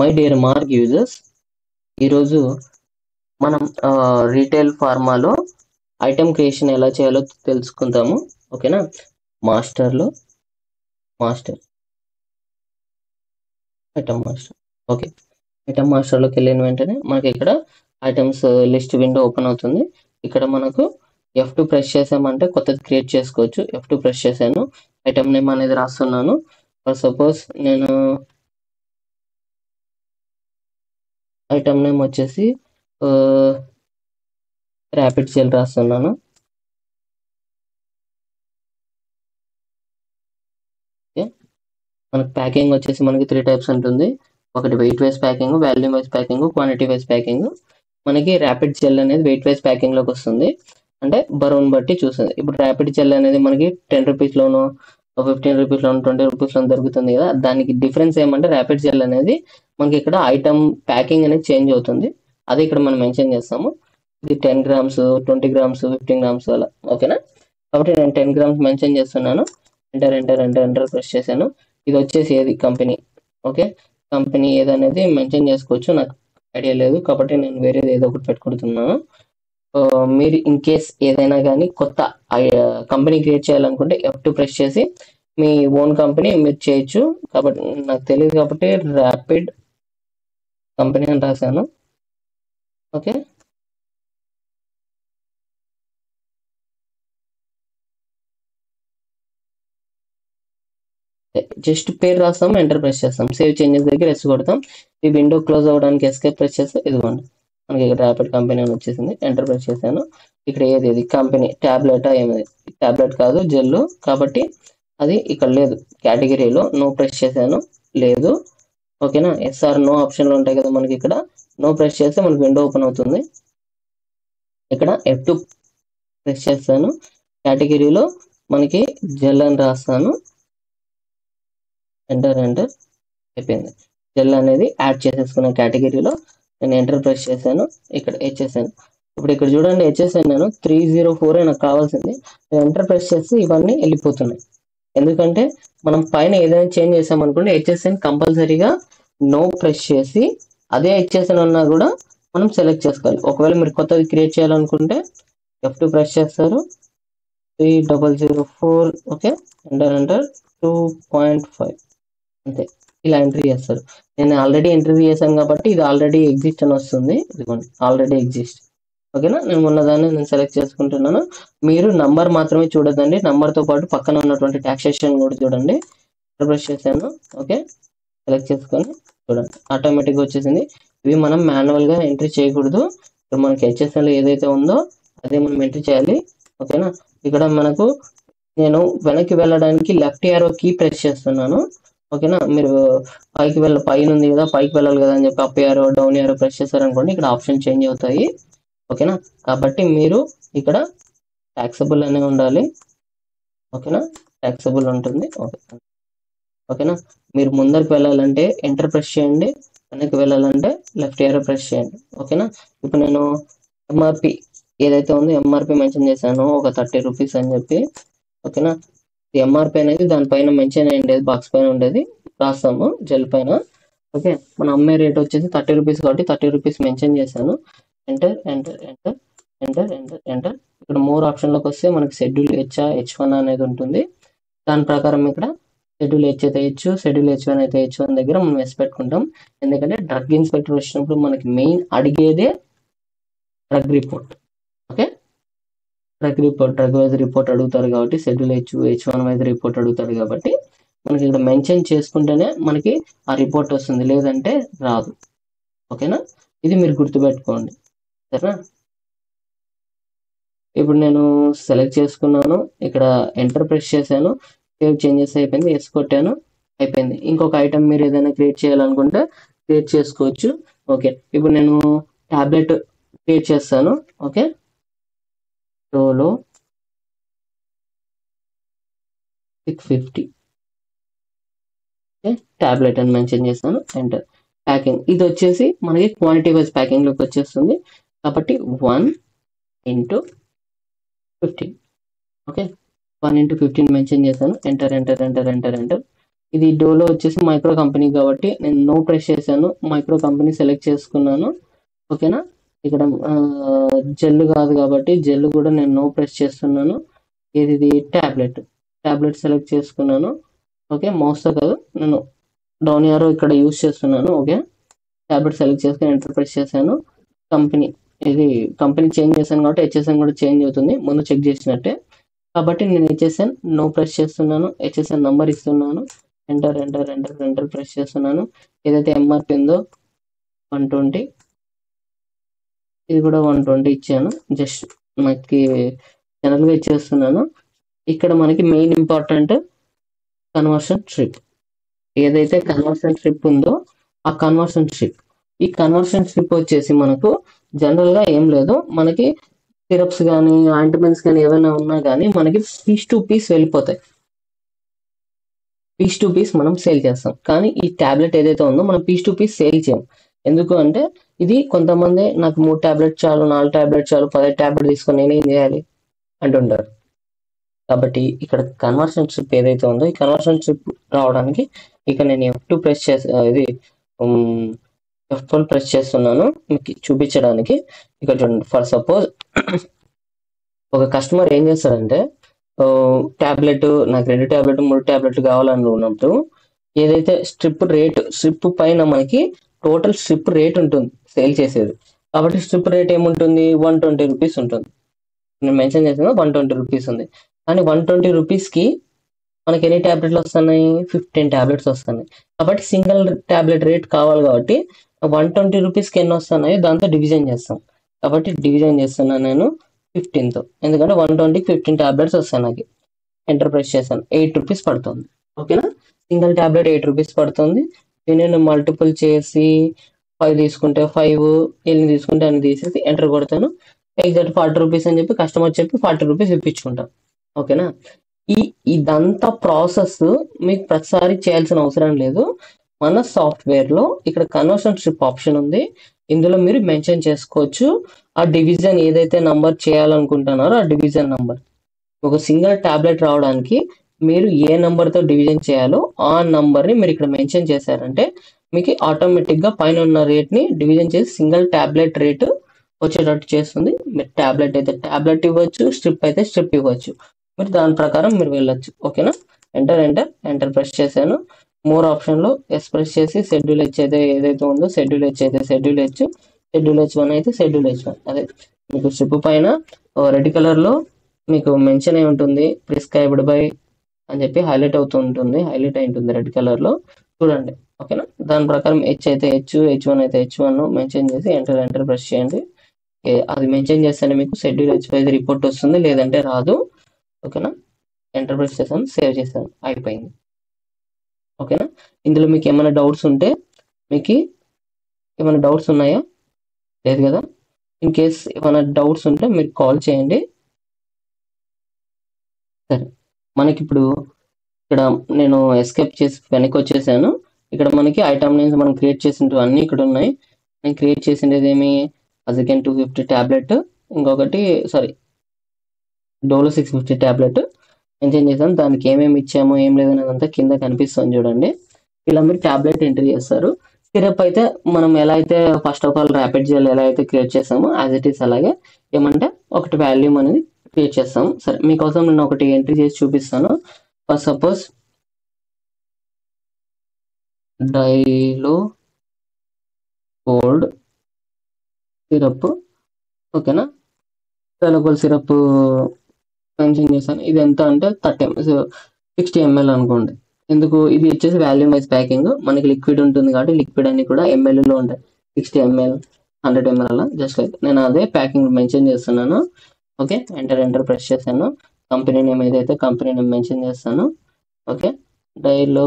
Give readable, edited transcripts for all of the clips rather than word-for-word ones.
My dear mark users, ఈరోజు మనం retail ఫార్మాలో item creation ఎలా చేయాలో తెలుసుకుందాము. ఓకేనా? Master item master. Okay, item మాస్టర్లోకి వెళ్ళిన వెంటనే మనకి ఇక్కడ ఐటమ్స్ లిస్ట్ విండో ఓపెన్ అవుతుంది. ఇక్కడ మనకు F2 ప్రెస్ చేసామంటే కొత్తది క్రియేట్ చేసుకోవచ్చు. F2 ప్రెస్ చేశాను, ఐటమ్ నేమ్ అనేది రాస్తున్నాను. ఫర్ సపోజ్ నేను ఐటమ్ నేమ్ వచ్చేసి ర్యాపిడ్ సేల్ రాస్తున్నాను. ఓకే, మనకి ప్యాకింగ్ వచ్చేసి మనకి 3 టైప్స్ ఉంటుంది. ఒకటి wait wise packing, volume wise packing, quantity wise packing. మనకి ర్యాపిడ్ సెల్ అనేది వెయిట్ వైజ్ ప్యాకింగ్ లోకి వస్తుంది, అంటే బరువును బట్టి చూస్తుంది. ఇప్పుడు ర్యాపిడ్ సెల్ అనేది మనకి 10 రూపీస్లోనో 15 రూపీస్లోనో 20 రూపీస్లోనో దొరుకుతుంది కదా. దానికి డిఫరెన్స్ ఏమంటే ర్యాపిడ్ సెల్ అనేది మనకి ఇక్కడ ఐటమ్ ప్యాకింగ్ అనేది చేంజ్ అవుతుంది. అది ఇక్కడ మనం మెన్షన్ చేస్తాము. ఇది 10 గ్రామ్స్, 20 గ్రామ్స్, 15 గ్రామ్స్ అలా. ఓకేనా? కాబట్టి నేను 10 గ్రామ్స్ మెన్షన్ చేస్తున్నాను. ఎంటర్ ప్రెస్ చేశాను. ఇది వచ్చేసి ఏది కంపెనీ. ఓకే, కంపెనీ ఏదనేది మెన్షన్ చేసుకోవచ్చు, నాకు ఐడియా లేదు కాబట్టి నేను వేరేది ఏదో ఒకటి పెట్టుకుంటున్నాను. మీరు ఇన్ కేస్ ఏదైనా కానీ కొత్త కంపెనీ క్రియేట్ చేయాలనుకుంటే F2 ప్రెస్ చేసి మీ ఓన్ కంపెనీ మీరు చేయొచ్చు. కాబట్టి నాకు తెలియదు కాబట్టి ర్యాపిడ్ కంపెనీ అని రాశాను. ఓకే, జస్ట్ పేరు రాస్తాము, ఎంటర్ ప్రెస్ చేస్తాం. సేవ్ చేంజెస్ దగ్గర ఎస్ కొడతాం. ఈ విండో క్లోజ్ అవ్వడానికి ఎస్కేప్ ప్రెస్ చేస్తే ఇదిగోండి మనకి ఇక్కడ ర్యాపిడ్ కంపెనీ అని వచ్చేసింది. ఎంటర్ ప్రెస్ చేశాను. ఇక్కడ ఏది కంపెనీ టాబ్లెటా ఏమది? టాబ్లెట్ కాదు, జెల్, కాబట్టి అది ఇక్కడ లేదు. కేటగిరీలో నో ప్రెస్ చేశాను, లేదు. ఓకేనా? ఎస్ఆర్ నో ఆప్షన్లు ఉంటాయి కదా మనకి. ఇక్కడ నో ప్రెస్ చేస్తే మనకి విండో ఓపెన్ అవుతుంది. ఇక్కడ F2 ప్రెస్ చేస్తాను. కేటగిరీలో మనకి జెల్ అని రాస్తాను. ఎంటర్ అయిపోయింది. జెల్ అనేది యాడ్ చేసేసుకున్న కేటగిరీలో నేను ఎంటర్ ప్రెస్ చేశాను. ఇక్కడ హెచ్ఎస్ఎన్. ఇప్పుడు ఇక్కడ చూడండి, హెచ్ఎస్ఎన్ నేను 304 నాకు కావాల్సింది. నేను ఎంటర్ ప్రెస్ చేస్తే ఇవన్నీ వెళ్ళిపోతున్నాయి. ఎందుకంటే మనం పైన ఏదైనా చేంజ్ చేసామనుకోండి, హెచ్ఎస్ఎన్ కంపల్సరీగా నో ప్రెస్ చేసి అదే హెచ్ఎస్ఎన్ ఉన్నా కూడా మనం సెలెక్ట్ చేసుకోవాలి. ఒకవేళ మీరు కొత్తది క్రియేట్ చేయాలనుకుంటే F2 ప్రెస్ చేస్తారు. 3004. ఓకే, ఎంటర్ 2.5 అంతే. ఇలా ఎంట్రీ చేస్తారు. నేను ఆల్రెడీ ఎంట్రీ చేశాను కాబట్టి ఇది ఆల్రెడీ ఎగ్జిస్ట్ అని వస్తుంది. ఇదిగోండి, ఆల్రెడీ ఎగ్జిస్ట్. ఓకేనా? నేను ఉన్నదాన్ని నేను సెలెక్ట్ చేసుకుంటున్నాను. మీరు నంబర్ మాత్రమే చూడదండి, నంబర్తో పాటు పక్కన ఉన్నటువంటి టాక్సేషన్ కూడా చూడండి. ప్రెస్ చేశాను. ఓకే, సెలెక్ట్ చేసుకొని చూడండి, ఆటోమేటిక్గా వచ్చేసింది. ఇవి మనం మాన్యువల్గా ఎంట్రీ చేయకూడదు. ఇప్పుడు మనకి హెచ్ఎస్ఎల్ ఏదైతే ఉందో అదే మనం ఎంట్రీ చేయాలి. ఓకేనా? ఇక్కడ మనకు నేను వెనక్కి వెళ్ళడానికి లెఫ్ట్ యారో కీ ప్రెస్ చేస్తున్నాను. ఓకేనా? మీరు పైన ఉంది కదా, పైకి వెళ్ళాలి కదా అని చెప్పి up arrow down arrow press చేశారనుకోండి, ఇక్కడ ఆప్షన్ చేంజ్ అవుతాయి. ఓకేనా? కాబట్టి మీరు ఇక్కడ ట్యాక్సబుల్ అనే ఉండాలి. ఓకేనా? ట్యాక్సబుల్ ఉంటుంది. ఓకేనా? మీరు ముందరికి వెళ్ళాలంటే ఎంటర్ ప్రెస్ చేయండి, వెనక్కి వెళ్ళాలంటే లెఫ్ట్ యారో ప్రెస్ చేయండి. ఓకేనా? ఇప్పుడు నేను ఎంఆర్పి ఏదైతే ఉందో ఎంఆర్పి మెన్షన్ చేశాను, ఒక 30 రూపీస్ అని చెప్పి. ఓకేనా? ఎంఆర్పి అనేది దానిపైన మెన్షన్ అయ్యేది, బాక్స్ పైన ఉండేది రాస్తాము జెల్ పైన. ఓకే, మన అమ్మే రేట్ వచ్చేసి 30 రూపీస్ కాబట్టి 30 రూపీస్ మెన్షన్ చేశాను. ఎంటర్. ఇక్కడ మోర్ ఆప్షన్లోకి వస్తే మనకి షెడ్యూల్ H1 అనేది ఉంటుంది. దాని ప్రకారం ఇక్కడ షెడ్యూల్ H అయితే H, షెడ్యూల్ H1 అయితే H1 దగ్గర మనం ఎస్ పెట్టుకుంటాం. ఎందుకంటే డ్రగ్ ఇన్స్పెక్టర్ వచ్చినప్పుడు మనకి మెయిన్ అడిగేదే drug report. Okay, drug wise report అడుగుతారు కాబట్టి షెడ్యూల్ H1 వైజ్ రిపోర్ట్ అడుగుతాడు కాబట్టి మనకి ఇక్కడ మెన్షన్ చేసుకుంటేనే మనకి ఆ రిపోర్ట్ వస్తుంది, లేదంటే రాదు. ఓకేనా? ఇది మీరు గుర్తుపెట్టుకోండి, సరేనా? ఇప్పుడు నేను సెలెక్ట్ చేసుకున్నాను, ఇక్కడ ఎంటర్ ప్రెస్ చేశాను, సేవ్ చేంజెస్ అయిపోయింది, ఎస్ కొట్టాను, అయిపోయింది. ఇంకొక ఐటమ్ మీరు ఏదైనా క్రియేట్ చేయాలనుకుంటే క్రియేట్ చేసుకోవచ్చు. ఓకే, ఇప్పుడు నేను టాబ్లెట్ క్రియేట్ చేస్తాను. ఓకే, డోలో 650 టాబ్లెట్ అని మెన్షన్ చేస్తాను. ఎంటర్. ప్యాకింగ్ ఇది వచ్చేసి మనకి క్వాంటిటీ వైజ్ ప్యాకింగ్ లోకి వచ్చేస్తుంది కాబట్టి 1/15. ఓకే, 1/15 మెన్షన్ చేశాను. ఎంటర్. ఇది డోలో వచ్చేసి మైక్రో కంపెనీ కాబట్టి నేను నో ప్రెస్ చేశాను, మైక్రో కంపెనీ సెలెక్ట్ చేసుకున్నాను. ఓకేనా, ఇక్కడ జెల్ కాదు కాబట్టి జెల్ కూడా నేను నో ప్రెస్ చేస్తున్నాను. ఇది ట్యాబ్లెట్ సెలెక్ట్ చేసుకున్నాను. ఓకే, మౌస్తో కాదు, నేను డౌన్ యారో ఇక్కడ యూస్ చేస్తున్నాను. ఓకే, ట్యాబ్లెట్ సెలెక్ట్ చేసుకుని ఎంటర్ ప్రెస్ చేశాను. కంపెనీ చేంజ్ చేశాను కాబట్టి హెచ్ఎస్ఎన్ కూడా చేంజ్ అవుతుంది, ముందు చెక్ చేసినట్టే. కాబట్టి నేను హెచ్ఎస్ఎన్ నో ప్రెస్ చేస్తున్నాను, హెచ్ఎస్ఎన్ నంబర్ ఇస్తున్నాను, ఎంటర్ ప్రెస్ చేస్తున్నాను. ఏదైతే ఎంఆర్పి ఉందో 120, ఇది కూడా 120 ఇచ్చాను. జస్ట్ మనకి జనరల్గా ఇచ్చేస్తున్నాను. ఇక్కడ మనకి మెయిన్ ఇంపార్టెంట్ కన్వర్షన్ స్ట్రిప్, ఏదైతే కన్వర్షన్ స్ట్రిప్ ఉందో ఆ కన్వర్షన్ స్ట్రిప్, ఈ కన్వర్షన్ స్ట్రిప్ వచ్చేసి మనకు జనరల్గా ఏం లేదు, మనకి సిరప్స్ కానీ ఆయింట్మెంట్స్ కానీ ఏమైనా ఉన్నా కానీ మనకి పీస్ టు పీస్ వెళ్ళిపోతాయి, పీస్ టు పీస్ మనం సేల్ చేస్తాం. కానీ ఈ ట్యాబ్లెట్ ఏదైతే ఉందో మనం పీస్ టు పీస్ సేల్ చేయం. ఎందుకు అంటే ఇది కొంతమంది నాకు 3 ట్యాబ్లెట్ చాలు, 4 ట్యాబ్లెట్ చాలు, 10 ట్యాబ్లెట్ తీసుకొని నేనేం చేయాలి అంటుంటారు. కాబట్టి ఇక్కడ కన్వర్షన్ స్ట్రిప్ ఏదైతే ఉందో ఈ కన్వర్షన్ స్ట్రిప్ రావడానికి ఇక్కడ నేను F2 ప్రెస్ చేసి ఇది F12 ప్రెస్ చేస్తున్నాను మీకు చూపించడానికి. ఇక్కడ చూడండి, ఫర్ సపోజ్ ఒక కస్టమర్ ఏం చేస్తాడంటే ట్యాబ్లెట్ నాకు 2 ట్యాబ్లెట్ 3 ట్యాబ్లెట్లు కావాలనుకున్నప్పుడు ఏదైతే స్ట్రిప్ పైన మనకి టోటల్ స్ట్రిప్ రేట్ ఉంటుంది సేల్ చేసేది. కాబట్టి స్ట్రిప్ రేట్ ఏముంటుంది, 120 రూపీస్ ఉంటుంది. నేను మెన్షన్ చేసిన 120 రూపీస్ ఉంది. కానీ 120 రూపీస్కి మనకి ఎన్ని ట్యాబ్లెట్లు వస్తున్నాయి, 15 ట్యాబ్లెట్స్ వస్తున్నాయి. కాబట్టి సింగిల్ ట్యాబ్లెట్ రేట్ కావాలి కాబట్టి 120 రూపీస్కి ఎన్ని వస్తున్నాయి దాంతో డివిజన్ చేస్తాం. కాబట్టి డివిజన్ చేస్తున్నాను నేను 15తో, ఎందుకంటే 120కి 15 ట్యాబ్లెట్స్ వస్తాయి. నాకు ఎంటర్ ప్రెస్ చేశాను, 8 రూపీస్ పడుతుంది. ఓకేనా, సింగిల్ ట్యాబ్లెట్ 8 రూపీస్ పడుతుంది. నేను మల్టిపుల్ చేసి 5 తీసుకుంటే 5, ఎన్ని తీసుకుంటే అన్ని తీసేసి ఎంటర్ కొడతాను. ఎగ్జాక్ట్ 40 రూపీస్ అని చెప్పి కస్టమర్ చెప్పి 40 రూపీస్ ఇప్పించుకుంటాం. ఓకేనా, ఇదంతా ప్రాసెస్ మీకు ప్రతిసారి చేయాల్సిన అవసరం లేదు. మన సాఫ్ట్వేర్లో ఇక్కడ కన్వర్షన్ స్ట్రిప్ ఆప్షన్ ఉంది, ఇందులో మీరు మెన్షన్ చేసుకోవచ్చు ఆ డివిజన్ ఏదైతే నంబర్ చేయాలనుకుంటున్నారో ఆ డివిజన్ నంబర్. ఒక సింగిల్ ట్యాబ్లెట్ రావడానికి మీరు ఏ నంబర్తో డివిజన్ చేయాలో ఆ నంబర్ని మీరు ఇక్కడ మెన్షన్ చేశారంటే మీకు ఆటోమేటిక్గా పైన ఉన్న రేట్ని డివిజన్ చేసి సింగిల్ ట్యాబ్లెట్ రేటు వచ్చేటట్టు చేస్తుంది. మీరు ట్యాబ్లెట్ అయితే ట్యాబ్లెట్ ఇవ్వచ్చు, స్ట్రిప్ అయితే స్ట్రిప్ ఇవ్వచ్చు. మీరు దాని ప్రకారం మీరు వెళ్ళొచ్చు. ఓకేనా, ఎంటర్ ప్రెస్ చేశాను. మోర్ ఆప్షన్లో ఎస్ ప్రెస్ చేసి షెడ్యూల్ హెచ్ అయితే ఏదైతే ఉందో షెడ్యూల్ హెచ్ అయితే షెడ్యూల్ H1 అయితే షెడ్యూల్ H1. అదే మీకు స్ట్రిప్ పైన రెడ్ కలర్లో మీకు మెన్షన్ అయి ఉంటుంది, ప్రిస్క్రైబ్డ్ బై అని చెప్పి హైలైట్ అయి ఉంటుంది రెడ్ కలర్లో చూడండి. ఓకేనా, దాని ప్రకారం హెచ్ అయితే H1 అయితే H1 మెన్షన్ చేసి ఎంటర్ ప్రెస్ చేయండి. అది మెన్షన్ చేస్తేనే మీకు షెడ్యూల్ H5 రిపోర్ట్ వస్తుంది, లేదంటే రాదు. ఓకేనా, ఎంటర్ ప్రెస్ చేశాను, సేవ్ చేశాను, అయిపోయింది. ఓకేనా, ఇందులో మీకు ఏమైనా డౌట్స్ ఉంటే ఏమైనా డౌట్స్ ఉన్నాయా, లేదు కదా? ఇన్ కేస్ ఏమైనా డౌట్స్ ఉంటే మీరు కాల్ చేయండి. సరే, మనకి ఇప్పుడు ఇక్కడ నేను ఎస్కేప్ చేసి వెనక్కి వచ్చేసాను. ఇక్కడ మనకి ఐటమ్ నేమ్స్ మనం క్రియేట్ చేసినవి అన్నీ ఇక్కడ ఉన్నాయి. నేను క్రియేట్ చేసిండేది ఏమి, అజికెన్ 250 ట్యాబ్లెట్, ఇంకొకటి డోలో 650 ట్యాబ్లెట్ మెన్షన్ చేశాను. దానికి ఏమేమి ఇచ్చామో ఏం లేదనేది అంతా కింద కనిపిస్తుంది చూడండి. ఇలా మీరు ట్యాబ్లెట్ ఎంట్రీ చేస్తారు. సిరప్ అయితే మనం ఎలా అయితే first of all rapid gel ఎలా అయితే క్రియేట్ చేస్తామో యాజ్ ఇట్ ఈస్ అలాగే ఏమంటే ఒకటి వాల్యూమ్ అనేది క్రియేట్ చేస్తాం. సరే, మీకోసం నేను ఒకటి ఎంట్రీ చేసి చూపిస్తాను. ఫర్ సపోజ్ డైలో కోల్డ్ సిరప్. ఓకేనా, డైలో కోల్డ్ సిరప్ మెన్షన్ చేశాను. ఇది ఎంత అంటే 60 ml అనుకోండి. ఎందుకు, ఇది వచ్చేసి వాల్యూమ్ వైజ్ ప్యాకింగ్, మనకి లిక్విడ్ ఉంటుంది కాబట్టి లిక్విడ్ అన్ని కూడా ఎంఎల్లో ఉంటాయి. 60 ml 100 ml అలా జస్ట్ లైక్ నేను అదే ప్యాకింగ్ మెన్షన్ చేస్తున్నాను. ఓకే, ఎంటర్ ప్రెస్ చేశాను. కంపెనీ నేమ్ ఏదైతే కంపెనీ నేమ్ మెన్షన్ చేస్తాను. ఓకే, డైలో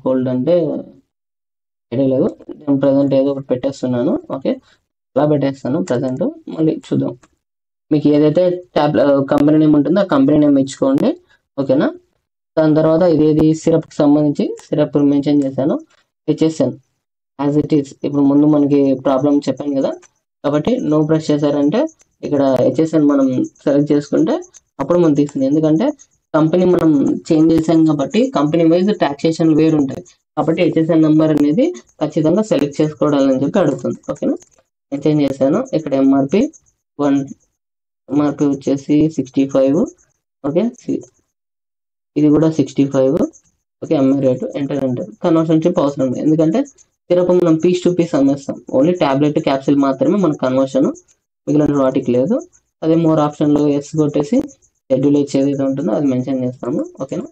కోల్డ్ అంటే ఐడియా లేదు, నేను ప్రజెంట్ ఏదో ఒకటి పెట్టేస్తున్నాను. ఓకే, అలా పెట్టేస్తాను ప్రజెంట్. మళ్ళీ చూద్దాం, మీకు ఏదైతే కంపెనీ నేమ్ ఉంటుందో ఆ కంపెనీ నేమ్ ఇచ్చుకోండి. ఓకేనా, దాని తర్వాత ఇదేది సిరప్కి సంబంధించి సిరప్ మెన్షన్ చేశాను, హెచ్ఎస్ఎన్ యాజ్ ఇట్ ఈస్. ఇప్పుడు ముందు మనకి ప్రాబ్లం చెప్పాను కదా, కాబట్టి నో ప్రెస్ చేశారంటే ఇక్కడ హెచ్ఎస్ఎన్ మనం సెలెక్ట్ చేసుకుంటే అప్పుడు మనం తీస్తుంది. ఎందుకంటే కంపెనీ మనం చేంజ్ చేసాం కాబట్టి కంపెనీ వైజ్ టాక్సేషన్ వేరు ఉంటాయి, కాబట్టి హెచ్ఎస్ఎన్ నెంబర్ అనేది ఖచ్చితంగా సెలెక్ట్ చేసుకోవడాలని చెప్పి అడుగుతుంది. ఓకేనా, నేను చేంజ్ చేశాను. ఇక్కడ ఎంఆర్పి ఎంఆర్పి వచ్చేసి 65. ఓకే, ఇది కూడా 65. Okay, MI rate enter conversion చిప్ అవసరం లేదు, ఎందుకంటే సిరప్ మనం పీస్ టు పీస్ అమ్మేస్తాం, ఓన్లీ టాబ్లెట్ క్యాప్సిల్ మాత్రమే మన కన్వర్షన్, మిగిలిన వాటికి లేదు. అదే మోర్ ఆప్షన్లో ఎస్ కొట్టేసి షెడ్యూల్ ఏది ఉంటుందో అది మెన్షన్ చేస్తాము. ఓకేనా,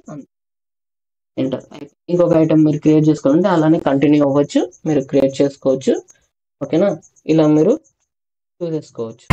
ఎంటర్. ఇంకొక ఐటమ్ మీరు క్రియేట్ చేసుకోవాలంటే అలానే కంటిన్యూ అవ్వచ్చు, మీరు క్రియేట్ చేసుకోవచ్చు. ఓకేనా, ఇలా మీరు చూస్ చేసుకోవచ్చు.